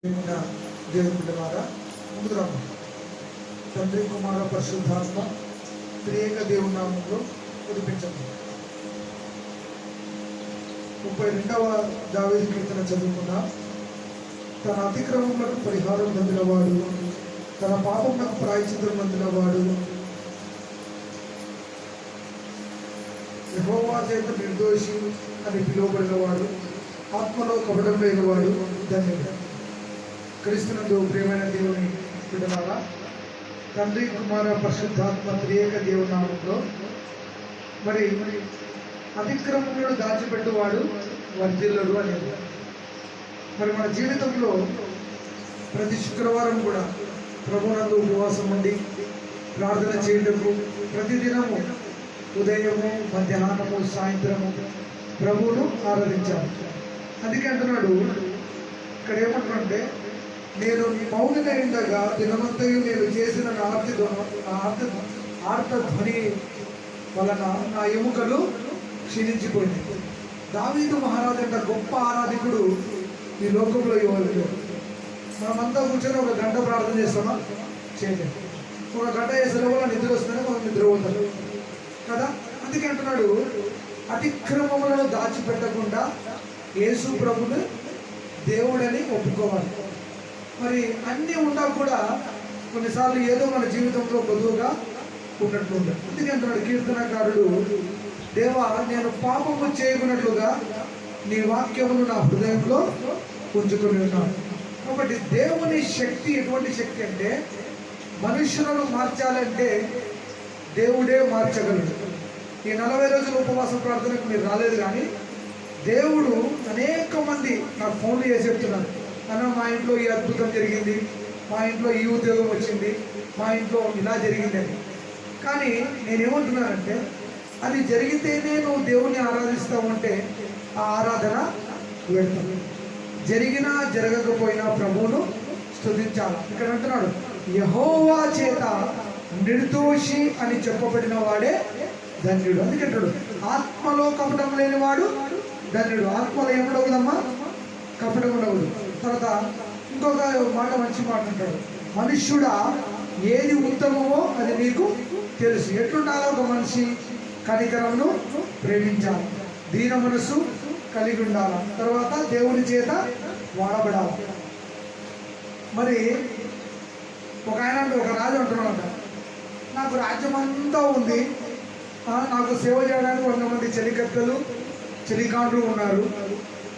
దేవుని బిడ్డలారా ముందుకు రమ్మ. తండ్రి కుమార పరిశుద్ధాత్మ త్రియేక దేవుని నామంలో ఉదిపించండి. 32వ దావీదు కీర్తన చదువుకున్న తన అతిక్రమములకు పరిహారం పొందినవాడు, తన పాపములకు ప్రాయశ్చిత్తం పొందినవాడు, యెహోవా చేత నిర్దోషి అని పిలువబడినవాడు, ఆత్మలో కపటం లేనివాడు ధన్యుడు. క్రీస్తునందు ప్రియమైన దేవుని బిడ్డలారా, తండ్రి కుమార పరిశుద్ధాత్మ త్రియేక దేవుని నామంలో మరి అతిక్రమములను దాచిపెట్టువాడు వర్ధిల్లుడు అనేది. మరి మన జీవితంలో ప్రతి శుక్రవారం కూడా ప్రభువునందు ఉపవాసం ఉండి ప్రార్థన చేయటకు ప్రతిదినము ఉదయము, మధ్యాహ్నము, సాయంత్రము ప్రభువును ఆరాధించాలి. అందుకే అంటున్నాడు ఇక్కడ ఏమంటున్నాడంటే, నేను మౌనిగా ఉండగా దినమంతయు నేను చేసిన ఆర్తధ్వని వలన నా ఎముకలు క్షీణించిపోయినాయి. దావీదు మహారాజు అంట గొప్ప ఆరాధికుడు ఈ లోకంలో ఇవ్వలేదు. మనమంతా కూర్చొని ఒక గంట ప్రార్థన చేస్తామా? చేయలేదు. ఒక గంట చేసిన వల్ల నిద్ర వస్తుందని మనం నిద్ర పోతాం కదా. అందుకే అంటున్నాడు, అతిక్రమములను దాచిపెట్టకుండా యేసు ప్రభుని దేవుడని ఒప్పుకోవాలి. మరి అన్నీ ఉన్నా కూడా కొన్నిసార్లు ఏదో మన జీవితంలో కొద్దుగా ఉన్నట్లు ఉండదు. అందుకే అంటున్నాడు కీర్తనకారుడు, దేవా నేను పాపము చేయకున్నట్లుగా నీ వాక్యమును నా హృదయంలో ఉంచుకొని ఉన్నాను. కాబట్టి దేవుని శక్తి ఎటువంటి శక్తి అంటే, మనుషులను మార్చాలంటే దేవుడే మార్చగలడు. ఈ 40 రోజుల ఉపవాస ప్రార్థనకు మీరు రాలేదు, కానీ దేవుడు అనేక మంది నాకు ఫోన్లు చేసి చెప్తున్నారు, అన్న మా ఇంట్లో ఈ అద్భుతం జరిగింది, మా ఇంట్లో ఈ ఉద్యోగం వచ్చింది, మా ఇంట్లో ఇలా జరిగిందని. కానీ నేనేమంటున్నానంటే, అది జరిగితేనే నువ్వు దేవుణ్ణి ఆరాధిస్తావు అంటే ఆ ఆరాధన వెళ్తావు. జరిగినా జరగకపోయినా ప్రభువును స్తుతించాలి. ఇక్కడ అంటున్నాడు, యెహోవా చేత నిర్దోషి అని చెప్పబడిన వాడే ధన్యుడు. అందుకంటాడు, ఆత్మలో కపటం లేనివాడు ధన్యుడు. ఆత్మలో ఏముండవుదమ్మా? కపటం ఉండవదు. తర్వాత ఇంకొక మాట, మంచి మాట అంటాడు, మనుష్యుడా ఏది ఉత్తమమో అది నీకు తెలుసు. ఎట్లుండాలో ఒక మనిషి కనికరమును ప్రేమించాలి, దీన మనస్సు కలిగి ఉండాలి, తర్వాత దేవుని చేత వాడబడాలి. మరి ఒక రాజు అంటున్నాడు, నాకు రాజ్యం అంతా ఉంది, నాకు సేవ చేయడానికి 100 మంది చెలికత్తెలు చెలికాండ్లు ఉన్నారు,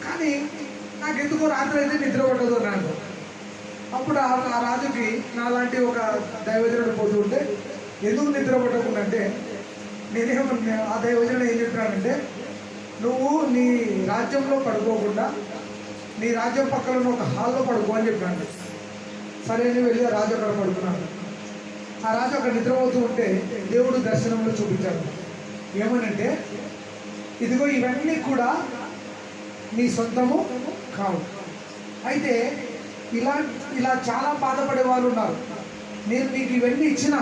కానీ నాకు ఎందుకో రాత్రి అయితే నిద్ర పట్టదు అన్నాడు. అప్పుడు ఆ రాజుకి నాలాంటి ఒక దైవజనుడు పోతూ ఉంటే, ఎందుకు నిద్ర పట్టకుండంటే, ఆ దైవజనుడు ఏం చెప్పినాడంటే, నువ్వు నీ రాజ్యంలో పడుకోకుండా నీ రాజ్యం పక్కన ఉన్న ఒక హాల్లో పడుకో అని చెప్పినాడు. సరే అని వెళ్ళి ఆ రాజు అక్కడ పడుకున్నాడు. ఆ రాజు అక్కడ నిద్రపోతూ ఉంటే దేవుడు దర్శనంలో చూపించాడు. ఏమనంటే, ఇదిగో ఇవన్నీ కూడా నీ సొంతము కావు, అయితే ఇలా చాలా బాధపడే వాళ్ళు ఉన్నారు, నేను నీకు ఇవన్నీ ఇచ్చినా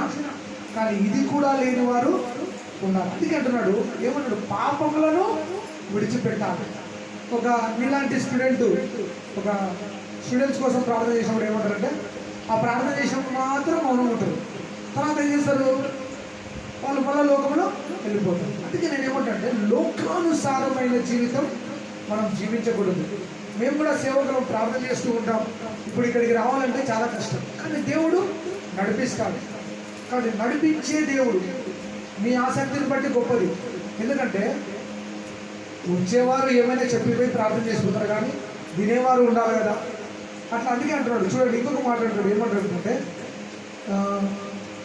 కానీ ఇది కూడా లేని వారు ఉన్నారు. అందుకే అంటున్నాడు, ఏమన్నాడు, పాపములను విడిచిపెట్టాలి. ఒక మీలాంటి ఒక స్టూడెంట్స్ కోసం ప్రార్థన చేసినప్పుడు ఏమంటారంటే, ఆ ప్రార్థన చేసినప్పుడు మాత్రం మౌనం ఉంటారు, తర్వాత ఏం చేస్తారు, వాళ్ళు మళ్ళీ లోకంలో వెళ్ళిపోతారు. అందుకే నేను ఏమంటానంటే, లోకానుసారమైన జీవితం మనం జీవించకూడదు. మేము కూడా సేవకులం ప్రార్థన చేస్తూ ఉంటాం, ఇప్పుడు ఇక్కడికి రావాలంటే చాలా కష్టం, కానీ దేవుడు నడిపిస్తాడు. కాబట్టి నడిపించే దేవుడు మీ ఆసక్తిని బట్టి గొప్పది. ఎందుకంటే వచ్చేవారు ఏమైనా చెప్పిపోయి ప్రార్థన చేసుకుంటారు, కానీ వినేవారు ఉండాలి కదా. అట్లా అందుకే అంటున్నాడు. చూడండి, ఇంకొక మాట్లాడుతాడు, ఏమంటాడుంటే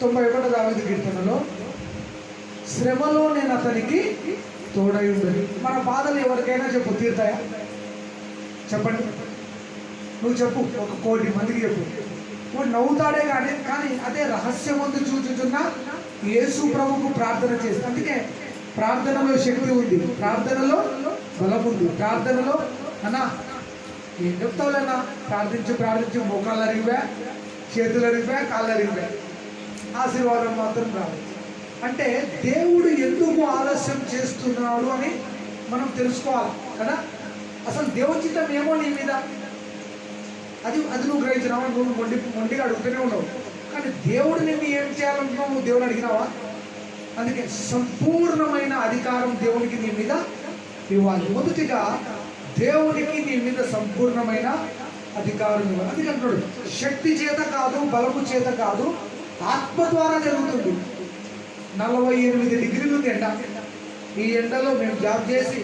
91వ దావీదు కీర్తనలో, శ్రమలో నేను అతనికి తోడై ఉండదు. మన బాధలు ఎవరికైనా చెప్పు, తీరుతాయా? చెప్పండి, నువ్వు చెప్పు, 1 కోటి మందికి చెప్పు, వాడు నవ్వుతాడే కానీ అదే రహస్యమందు చూచుచున్న యేసు ప్రభుకు ప్రార్థన చేస్తా. అందుకే ప్రార్థనలో శక్తి ఉంది, ప్రార్థనలో బలం ఉంది. ప్రార్థనలో అన్నా ఏం చెప్తావులేనా, ప్రార్థించి మోకాళ్ళు అరిగిపోయా, చేతులు అరిగిపోయా, కాళ్ళు అరిగిపోయా, ఆశీర్వాదం మాత్రం రాదు. అంటే దేవుడు ఎందుకు ఆలస్యం చేస్తున్నాడు అని మనం తెలుసుకోవాలి కదా. అసలు దేవుని చిత్తం ఏమో నీ మీద, అది అది నువ్వు గ్రహించినావా? నువ్వు మొండిగా అడుగుతూనే ఉన్నావు. కానీ దేవుడు నిన్ను ఏం చేయాలనుకున్నావు? నువ్వు దేవుని అడిగినావా? అందుకే సంపూర్ణమైన అధికారం దేవునికి నీ మీద ఇవ్వాలి. మొదటిగా దేవునికి నీ మీద సంపూర్ణమైన అధికారం ఇవ్వాలి. అందుకే అంటున్నాడు, శక్తి చేత కాదు, బలము చేత కాదు, ఆత్మ ద్వారా జరుగుతుంది. 48 డిగ్రీలు ఉంది ఎండ. ఈ ఎండలో మేము జాబ్ చేసి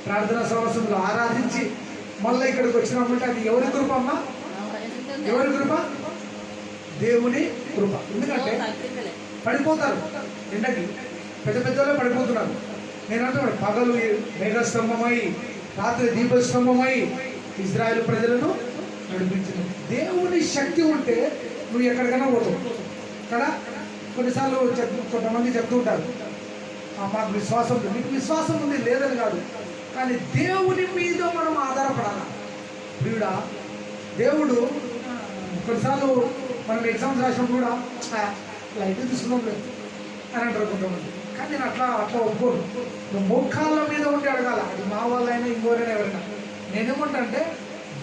ప్రార్థనా సమావేశంలో ఆరాధించి మళ్ళీ ఇక్కడికి వచ్చినామంటే అది ఎవరి కృప అమ్మా? ఎవరి కృప? దేవుని కృప. ఎందుకంటే పడిపోతారు ఎండకి, పెద్ద పెద్దలో పడిపోతున్నారు. నేను అంటున్నాడు, పగలు మేఘస్తంభమై రాత్రి దీపస్తంభమై ఇజ్రాయేల్ ప్రజలను నడిపించింది. దేవుని శక్తి ఉంటే నువ్వు ఎక్కడికైనా పోతావు కదా. కొన్నిసార్లు కొంతమంది చెప్తూ ఉంటారు, మాకు విశ్వాసం ఉంది. మీకు విశ్వాసం ఉంది లేదని కాదు, కానీ దేవుని మీద మనం ఆధారపడాలి. ప్రియుడా, దేవుడు కొన్నిసార్లు మనం ఎగ్జామ్స్ రాసినప్పుడు కూడా లైట్ తీసుకున్నాం లేదు అని అంటారు కొంతమంది. కానీ నేను అట్లా ఒప్పుకోను. నువ్వు మోకాళ్ళ మీద ఉండి అడగాల. అది మా వాళ్ళైనా ఇంకోరైనా ఎవరైనా. నేనేమంటా అంటే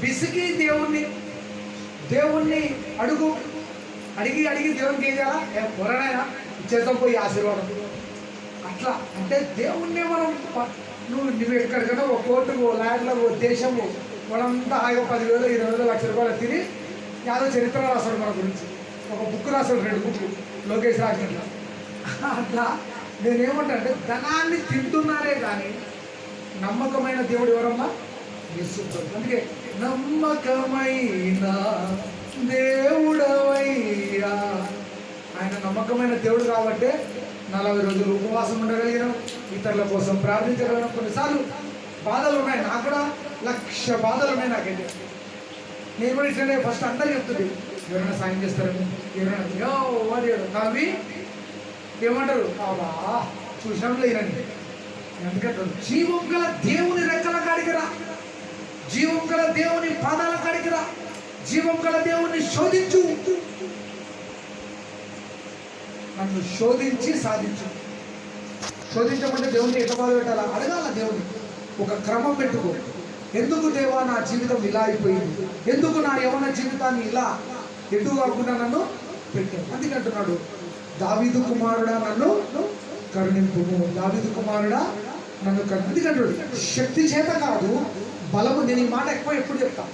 విసిగి దేవుణ్ణి అడిగి దేవునికి ఏం చేయాలా? ఎవరైనా ఇచ్చేద్దాం పోయి ఆశీర్వాదం. అట్లా అంటే దేవుణ్ణి మనం నువ్వు ఎక్కడికైనా ఒక కోర్టుకు ల్యాండ్లో దేశము వాళ్ళంతా హాయిగా 10,000 20,000 లక్ష రూపాయలు తిని యాదో చరిత్ర రాస్తాడు మన గురించి. ఒక బుక్ రాస్తాడు, 2 బుక్లు లోకేష్ రాసినట్లా. అట్లా నేనేమంటా అంటే ధనాన్ని తింటున్నారే కానీ నమ్మకమైన దేవుడు ఎవరమ్మా? యేసు ప్రభు. అందుకే నమ్మకమైన దేవుడవయ్యా. ఆయన నమ్మకమైన దేవుడు కాబట్టి 40 రోజులు ఉపవాసం ఉండగలిగినాం, ఇతరుల కోసం ప్రార్థించగలిగినాం. కొన్నిసార్లు బాధలు ఉన్నాయి, నాకు కూడా 1,00,000 బాధలు ఉన్నాయి నాకైతే. నేను కూడా ఇట్లనే ఫస్ట్ అందరు చెప్తుంది, ఎవరైనా సాయం చేస్తారని, ఎవరైనా వాడు నవ్వి ఏమంటారు, బాబా చూసినాం లేనని. ఎందుకంటారు, జీవం గల దేవుని రెక్కల కాడికి రా, జీవం గల దేవుని పాదాల కాడికి రా, జీవం గల దేవుని శోధించు, నన్ను శోధించి సాధించు. శోధించమంటే దేవుని ఎట్లా బాధ పెట్టాలా? అడగాల దేవుని. ఒక క్రమం పెట్టుకో. ఎందుకు దేవా నా జీవితం ఇలా అయిపోయింది? ఎందుకు నా యవ్వన జీవితాన్ని ఇలా ఎటు కాకుండా నన్ను పెట్టాను? అందుకంటున్నాడు, దావీదు కుమారుడా నన్ను కరుణింపుము, దావీదు కుమారుడా నన్ను అందుకంటున్నాడు, శక్తి చేత కాదు బలము. నేను ఈ మాట ఎప్పుడు చెప్తా.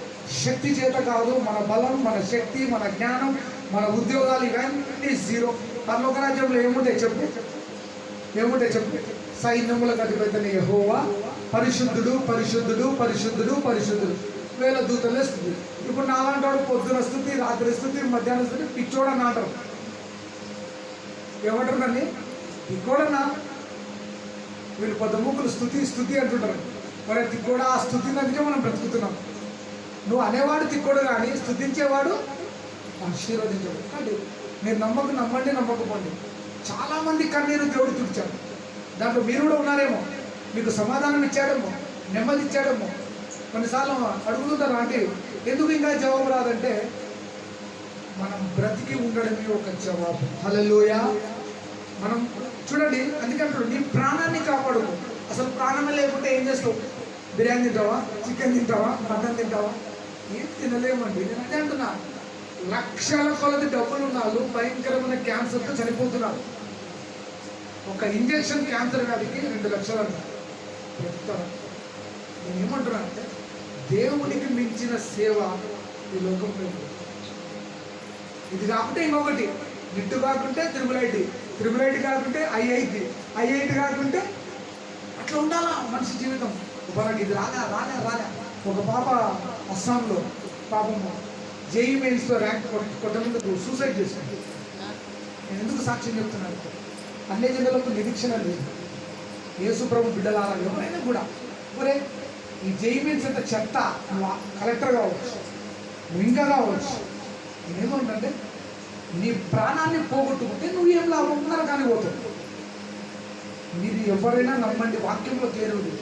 శక్తి చేత కాదు, మన బలం, మన శక్తి, మన జ్ఞానం, మన ఉద్యోగాలు ఇవన్నీ జీరో. పరలోక రాజ్యంలో ఏముంటాయి చెప్పు? సైన్యములకు అధిపతిని యెహోవా పరిశుద్ధుడు, పరిశుద్ధుడు, పరిశుద్ధుడు, పరిశుద్ధుడు, 1000 దూతలే స్తుతి. ఇప్పుడు నాలాంటి వాడు పొద్దున స్థుతి, రాత్రి స్థుతి, మధ్యాహ్నం స్థుతి, పిచ్చోడని అంటారు. ఏమంటారు నన్ను? పిచ్చోడన్నా. వీళ్ళు పొద్దుముక్కులు స్థుతి అంటుంటారు. మరి తిక్కోడా ఆ స్థుతి అందుకే మనం బ్రతుకుతున్నాం. నువ్వు అనేవాడు తిక్కోడు కానీ స్థుతించేవాడు ఆశీర్వదించాడు. కానీ మీరు నమ్మండి నమ్మకపోండి, చాలామంది కన్నీరు దేవుడు తుడిచాడు. దాంట్లో మీరు కూడా ఉన్నారేమో. మీకు సమాధానం ఇచ్చాడేమో, నెమ్మది ఇచ్చాడేమో. కొన్నిసార్లు అడుగుతుంటారు, అంటే ఎందుకు ఇంకా జవాబు రాదంటే మనం బ్రతికి ఉండడమే ఒక జవాబు. హల్లెలూయా. మనం చూడండి, అందుకంటాడు నీ ప్రాణాన్ని కాపాడుకో. అసలు ప్రాణమే లేకుంటే ఏం చేస్తావు? బిర్యానీ తింటావా? చికెన్ తింటావా? మటన్ తింటావా? ఏం తినలేమండి. నేను అదే అంటున్నా, లక్షల కొలది డబ్బులు ఉన్న వాళ్ళు భయంకరమైన క్యాన్సర్తో చనిపోతున్నారు. ఒక ఇంజెక్షన్ క్యాన్సర్ వ్యాధికి 2 లక్షలు అన్నారు. నేను ఏమంటున్నా అంటే దేవునికి మించిన సేవ ఈ లోకంలో. ఇది కాకుంటే ఇంకొకటి, నిట్టు కాకుంటే త్రిబుల్ ఐటీ కాకుంటే ఐఐటి కాకుంటే అట్లా ఉండాలా మనిషి జీవితం. మనకి ఇది రాలే. ఒక పాప అస్సాంలో పాపము జేఈ మెయిన్స్లో ర్యాంక్ కొట్టనందుకు సూసైడ్ చేసుకుంది. నేను ఎందుకు సాక్ష్యం చెప్తున్నాను? అన్ని జిల్లాలకు నిరీక్షణ లేదు. యేసు ప్రభు బిడ్డలారా ఎవరైనా కూడా, ఒరే ఈ జేఈ మెయిన్స్ అంత చెత్త, నువ్వు కలెక్టర్ కావచ్చు, నువ్వు ఇంకా కావచ్చు. నేనేమంటే నీ ప్రాణాన్ని పోగొట్టుకుంటే నువ్వు ఏం లాభం ఉన్నారు కానీ పోతావు. మీరు ఎవరైనా నమ్మండి, వాక్యంలో తేరుడు.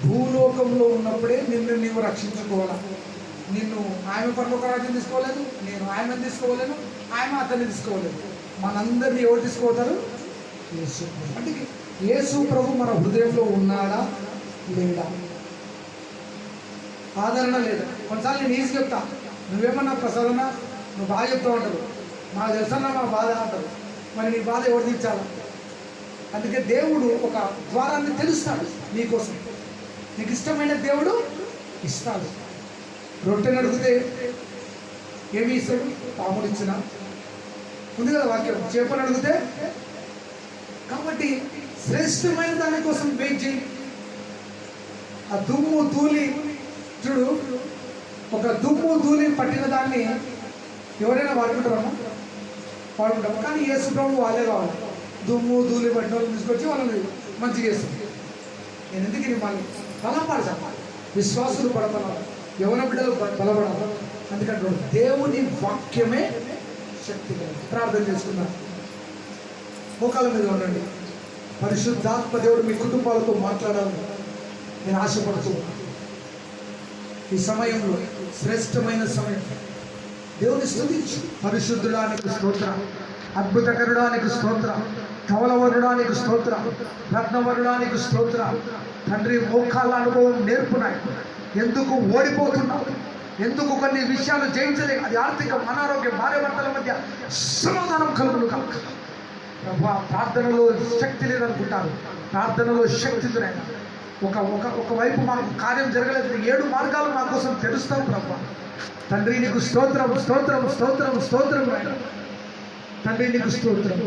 భూలోకంలో ఉన్నప్పుడే నిన్ను నీవు రక్షించుకోవాలా. నిన్ను ఆమె పరలోక రాజ్యం తీసుకోలేదు, నేను ఆమెను తీసుకోలేను, ఆమె అతన్ని తీసుకోలేదు. మనందరినీ ఎవరు తీసుకోతారు? యేసు. అంటే యేసు ప్రభు మన హృదయంలో ఉన్నాడా లేడా? ఆదరణ లేదా? కొన్నిసార్లు నేను ఈజీ చెప్తా, నువ్వేమన్నా ప్రసాదన నువ్వు బాగా చెప్తూ ఉంటావు, మాకు తెలుసన్నా మా బాధ అంటారు. మరి నీ బాధ ఎవరు తీర్చాలి? అందుకే దేవుడు ఒక ద్వారాన్ని తెలుస్తాడు నీకోసం. నీకు ఇష్టమైన దేవుడు ఇస్తాడు. రొట్టెని అడిగితే ఏమి ఇస్తాడు? పాముడు ఇచ్చిన ఉంది కదా వాక్యం. చేపను అడిగితే, కాబట్టి శ్రేష్టమైన దానికోసం వెయిట్ చేయి. ఆ దుమ్ము ధూళి చూడు, ఒక దుమ్ము ధూళి పట్టిన దాన్ని ఎవరైనా వాడుకుంటారమ్మా? వాడుకుంటాము. కానీ యేసు ప్రభు వాళ్ళే కావాలి. దుమ్ము ధూళి పట్టిన వాళ్ళని తీసుకొచ్చి వాళ్ళని మంచిగా చేస్తుంది. నేను ఎందుకు ఇది మళ్ళీ బలపడ చెప్పాలి, విశ్వాసులు పడబడాలి, యవన బిడ్డలు బలపడాలి. అందుకంటే దేవుని వాక్యమే శక్తి. ప్రార్థన చేసుకున్నాను. మోకాల మీద ఉండండి. పరిశుద్ధాత్మ దేవుడు మీ కుటుంబాలతో మాట్లాడాలని నేను ఆశపడుతున్నాను. ఈ సమయంలో శ్రేష్టమైన సమయం. దేవుని స్తుతించు. పరిశుద్ధుడానికి స్తోత్రం, అద్భుతకరుడానికి స్తోత్రం, ధవలవరుడానికి స్తోత్రం, రత్నవరుడానికి స్తోత్రం. తండ్రి, మోకాళ్ళ అనుభవం నేర్పునాయి. ఎందుకు ఓడిపోతున్నావు? ఎందుకు కొన్ని విషయాలు జయించలేక? అది ఆర్థికం, అనారోగ్యం, భార్యాభర్తల మధ్య సమాధానం కలుగును కనుక ప్రభా, ప్రార్థనలో శక్తి లేదనుకుంటారు. ప్రార్థనలో శక్తి దొరైనా ఒకవైపు మాకు కార్యం జరగలేదు, 7 మార్గాలు మా కోసం తెలుస్తావు ప్రభా. తండ్రి నీకు స్తోత్రం, స్తోత్రం, స్తోత్రం, స్తోత్రం ఆయన. తండ్రి నీకు స్తోత్రం.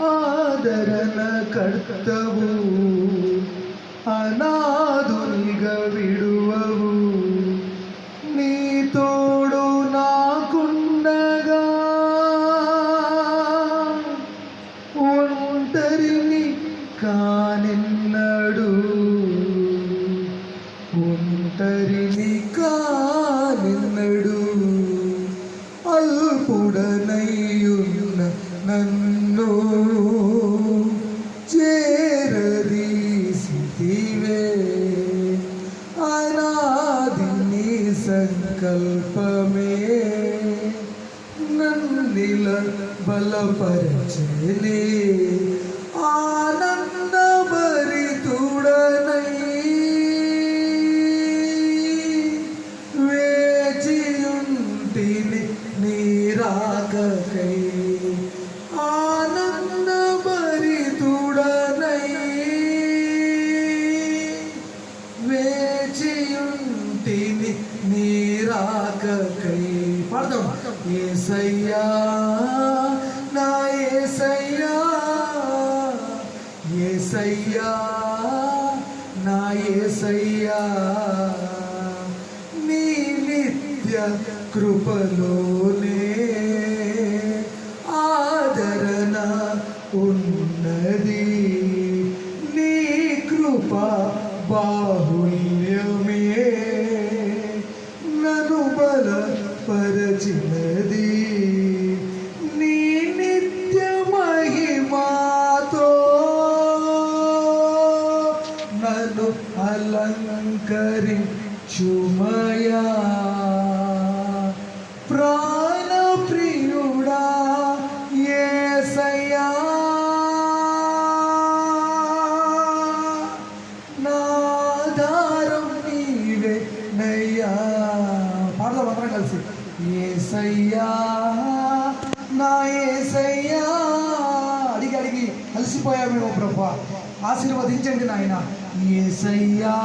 ఆదరణ కర్తవు, అనాథునిగా విడువవు, నీ తోడు నాకుండగా ఒంటరిని కానిన్నడు, ఒంటరిని కానిన్నడు. అల్పుడనయ్యున్న నన్ను చేరదీసితివే, అనాదిని సంకల్పమే నన్నిల బలపరచలే. ఆనందభరితుడనై వేచియుంటిని నీ రాకకై, ఆనందభరితుడనై వేచియుంటిని నీ రాకకై. పాడదాం. యేసయ్యా నా యేసయ్యా, యేసయ్యా నా యేసయ్యా, నీ నిత్య కృపలోనే ఆదరణ ఉన్నది, నీ కృప బాహుల్యమే నన్ను బలపరచినది. నీ నిత్య మహిమాతో నన్ను అలంకరించుమయా. ప్రాణప్రియుడా యేసయ్యా, నా ఆధారం నీవే నయ్యా. పాడదాం అందరం కలిసి. యేసయ్యా నా యేసయ్యా. అడిగి అడిగి కలిసిపోయామేమో ప్రభా, ఆశీర్వదించండి నాయన. యేసయ్యా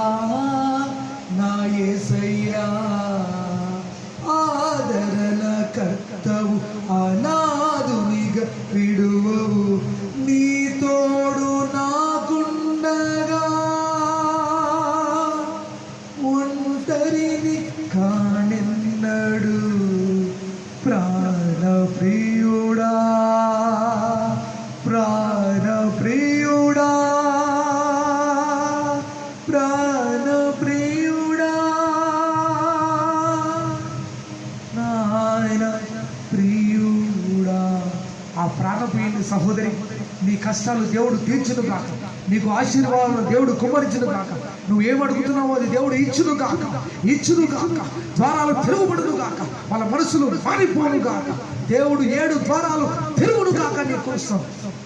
నా యేసయ్యా, ఆదరణ కర్తవు, అనాథునిగా విడువవు, నీ తోడు నాకుండగా ఒంటరిని కానిన్నడు. ప్రాణప్రియుడా, ప్రాణప్రియుడా, ప్రాణప్రియుడా, నాయన ప్రియుడా. ఆ ప్రాణప్రియుని సహోదరి, నీ కష్టాలు దేవుడు తీర్చును గాక, నీకు ఆశీర్వాదాలు దేవుడు కుమ్మరించును గాక. నువ్వు ఏమడుగుతున్నావో అది దేవుడు ఇచ్చును గాక, ఇచ్చును గాక. ద్వారాలు తెరుగుబడును గాక, వాళ్ళ మనసులు మారిపోను గాక. దేవుడు 7 ద్వారాలు తెరుగును గాక. నీ కోసం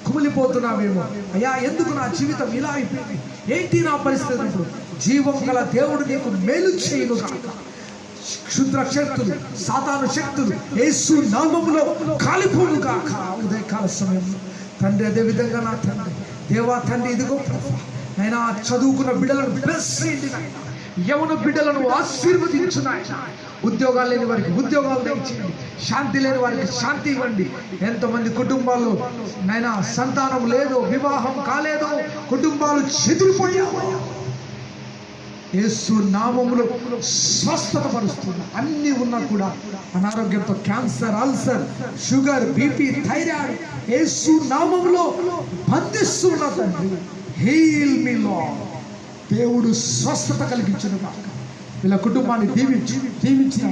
కుమిలిపోతున్నావేమో, అయ్యా ఎందుకు నా జీవితం ఇలా అయిపోయింది, ఏంటి నా పరిస్థితి? జీవం గల దేవుడు నీకు మేలు చేయును గాక. క్షుద్ర శక్తులు, సాతాను శక్తులు యేసు నామములో కాలిపోను గాక. ఉదయకాల సమయంలో తండ్రి, అదే విధంగా నా తండ్రి, దేవా తండ్రి, ఇదిగో ప్రభువా నైనా చదువుకున్న బిడ్డలను బ్లెస్ చేయండి నాయన. యవన బిడ్డలను ఆశీర్వదించు నాయన. ఉద్యోగాలు లేని వారికి ఉద్యోగాలు దయచేయండి. శాంతి లేని వారికి శాంతి ఇవ్వండి. ఎంతమంది కుటుంబాల్లో నైనా సంతానం లేదు, వివాహం కాలేదు, కుటుంబాలు చెదిరిపోయావు, యేసు నామములో స్వస్థత పరుస్తున్నా. అన్నీ ఉన్నా కూడా అనారోగ్యంతో cancer, ulcer, sugar, BP, thyroid Yesu నామములో బంధిస్తున్నా తండ్రి. Heal me lord. దేవుడు స్వస్థత కలిగించును గాక. వీళ్ళ కుటుంబాన్ని దీవించి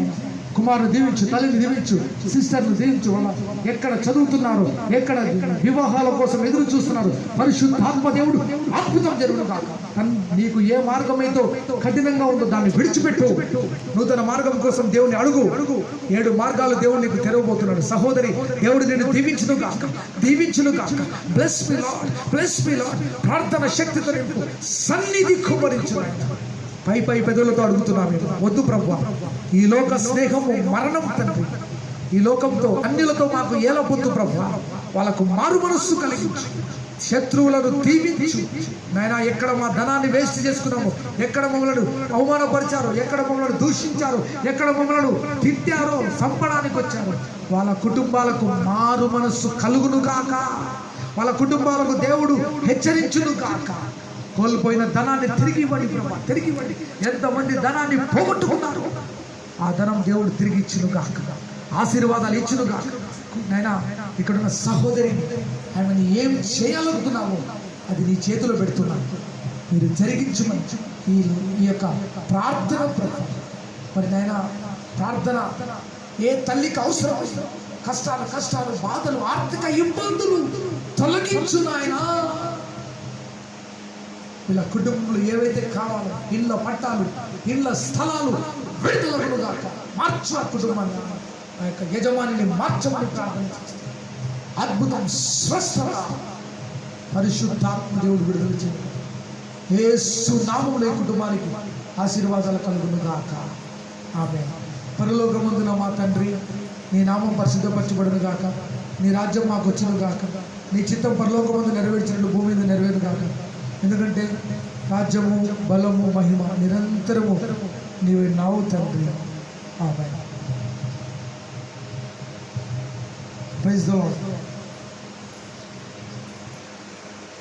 కుమారుని దీవించు, తల్లిని దీవించు, సిస్టర్ని దీవించు. వాళ్ళ ఎక్కడ చదువుతున్నారు, ఎక్కడ వివాహాల కోసం ఎదురు చూస్తున్నారు, పరిశుద్ధాత్మ దేవుడు అద్భుతం జరుగును గాక. నీకు ఏ మార్గం అయితే కఠినంగా ఉందో దాన్ని విడిచిపెట్టు. నూతన మార్గం కోసం దేవుని అడుగు. 7 మార్గాలు దేవుడు నీకు తెరవబోతున్నాడు. సహోదరి, దేవుడు నిన్ను దీవించును గాక, దీవించును గాక. Bless me lord, bless me lord. ప్రార్థన శక్తితో నింపు, సన్నిధి కుమ్మరించు. పై పెదవులతో అడుగుతున్నాను, వద్దు ప్రభువా, ఈ లోక స్నేహము మరణం తండ్రి. ఈ లోకంతో అన్యులతో మాకు ఏల పొద్దు ప్రభువా. వాళ్ళకు మారు మనస్సు కలిగించు, శత్రువులను దీవించు నాయన. ఎక్కడ మా ధనాన్ని వేస్ట్ చేసుకున్నాము, ఎక్కడ మమ్మల్ని అవమానపరిచారు, ఎక్కడ మమ్మల్ని దూషించారు, ఎక్కడ మమ్మల్ని తిట్టారో, చంపడానికి వచ్చారు, వాళ్ళ కుటుంబాలకు మారు మనస్సు కలుగును గాక. వాళ్ళ కుటుంబాలకు దేవుడు హెచ్చరించును గాక. కోల్పోయిన ధనాన్ని తిరిగి ఇవ్వండి ప్రభా, తిరిగి ఇవ్వండి. ఎంతమంది ధనాన్ని పోగొట్టుకున్నారు, ఆ ధనం దేవుడు తిరిగి ఇచ్చును గాక, ఆశీర్వాదాలు ఇచ్చును గాక. నైనా ఇక్కడున్న సహోదరిని ఆమెను ఏం చేయాలనుకున్నావో అది నీ చేతిలో పెడుతున్నాను, మీరు జరిగించమని ఈ యొక్క ప్రార్థన ప్రభా. మరి నాయన ప్రార్థన ఏ తల్లికి అవసరమైందో, కష్టాలు, బాధలు, ఆర్థిక ఇబ్బందులు తొలగించు నాయన. వీళ్ళ కుటుంబంలో ఏవైతే కావాలో ఇళ్ళ పట్టాలు, ఇళ్ళ స్థలాలు విడుదలను గాక. మార్చు ఆ కుటుంబాన్ని, ఆ యొక్క యజమానిని మార్చమని ప్రార్థన చేస్తాను. అద్భుతం, స్వస్థత, పరిశుద్ధాత్మ దేవుడు విడుదల చేయండి. యేసు నామములో ఈ కుటుంబానికి ఆశీర్వాదాలు కలుగును గాక. ఆమేన్. పరలోకమందున మా తండ్రి, నీ నామం పరిశుద్ధపరచబడును గాక. నీ రాజ్యం మాకు వచ్చును గాక. నీ చిత్తం పరలోకమందు నెరవేర్చినట్లు భూమి మీద నెరవేరును గాక. ఎందుకంటే రాజ్యము, బలము, మహిమ నిరంతరము నీవే నావు తండ్రి. ఆమేన్. Praise the lord.